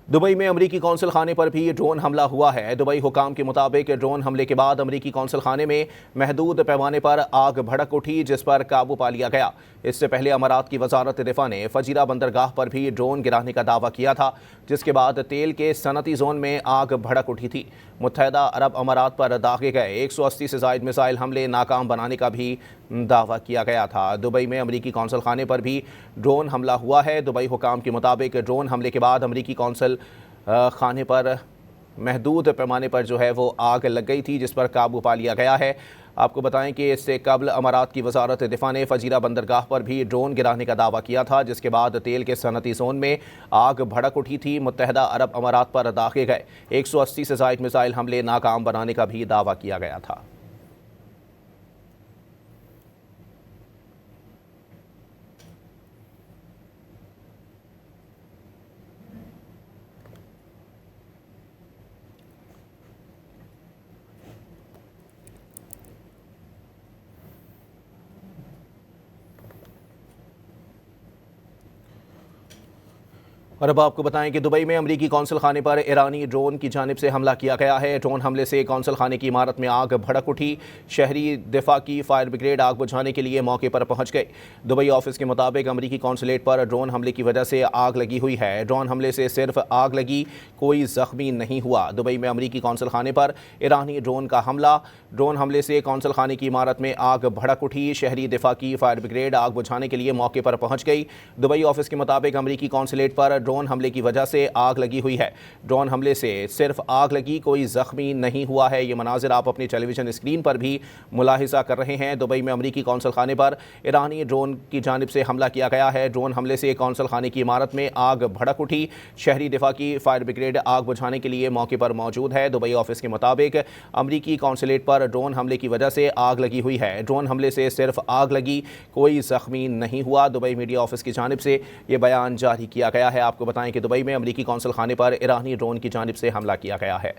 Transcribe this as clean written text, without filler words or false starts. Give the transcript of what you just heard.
Dubai में अमरीकी council खाने पर भी ड्रोन हमला हुआ है। दुबई हुकाम के मुताबिक ड्रोन हमले के बाद अमरीकी कौंसल खाने में महदूद पैमाने पर आग भड़क उठी, जिस पर काबू पा लिया गया। इससे पहले अमारात की वजारत दिफा ने फजीरा बंदरगाह पर भी ड्रोन गिराने का दावा किया था, जिसके बाद तेल के सनती जोन में आग भड़क उठी थी। मुत्तहदा अरब अमारात पर दागे गए 180 से जायद मिसाइल हमले नाकाम बनाने का भी दावा किया गया था। दुबई में अमरीकी कौंसल खाने पर भी ड्रोन हमला हुआ है। दुबई हुकाम के मुताबिक ड्रोन हमले के बाद अमरीकी कौंसल खाने पर महदूद पैमाने पर जो है वो आग लग गई थी, जिस पर काबू पा लिया गया है। आपको बताएं कि इससे कबल अमारात की वजारत दिफा ने फजीरा बंदरगाह पर भी ड्रोन गिराने का दावा किया था, जिसके बाद तेल के सनती जोन में आग भड़क उठी थी। मुत्तहदा अरब अमारात पर दागे गए 180 से जायद मिसाइल हमले नाकाम बनाने का भी दावा किया गया था। और अब आपको बताएं कि दुबई में अमरीकी कौंसल खाने पर ईरानी ड्रोन की जानिब से हमला किया गया है। ड्रोन हमले से कौंसल खाने की इमारत में आग भड़क उठी। शहरी दिफा की फायर ब्रिगेड आग बुझाने के लिए मौके पर पहुंच गई। दुबई ऑफिस के मुताबिक अमरीकी कौंसलेट पर ड्रोन हमले की वजह से आग लगी हुई है। ड्रोन हमले से सिर्फ आग लगी, कोई जख्मी नहीं हुआ। दुबई में अमरीकी कौंसल खाने पर ईरानी ड्रोन का हमला। ड्रोन हमले से कौंसल खाने की इमारत में आग भड़क उठी। शहरी दिफा की फायर ब्रिगेड आग बुझाने के लिए मौके पर पहुंच गई। दुबई ऑफिस के मुताबिक अमरीकी कौंसलेट पर ड्रोन हमले की वजह से आग लगी हुई है। ड्रोन हमले से सिर्फ आग लगी, कोई जख्मी नहीं हुआ है। ये मनाजिर आप अपनी टेलीविजन स्क्रीन पर भी मुलाहिजा कर रहे हैं। दुबई में अमरीकी कौंसल खाने पर ईरानी ड्रोन की जानिब से हमला किया गया है। ड्रोन हमले से कौंसल खाने की इमारत में आग भड़क उठी। शहरी दिफा की फायर ब्रिगेड आग बुझाने के लिए मौके पर मौजूद है। दुबई ऑफिस के मुताबिक अमरीकी कौंसलेट पर ड्रोन हमले की वजह से आग लगी हुई है। ड्रोन हमले से सिर्फ आग लगी, कोई जख्मी नहीं हुआ। दुबई मीडिया ऑफिस की जानिब से यह बयान जारी किया गया है। आपको बताएं कि दुबई में अमरीकी कौंसल खाने पर ईरानी ड्रोन की जानिब से हमला किया गया है।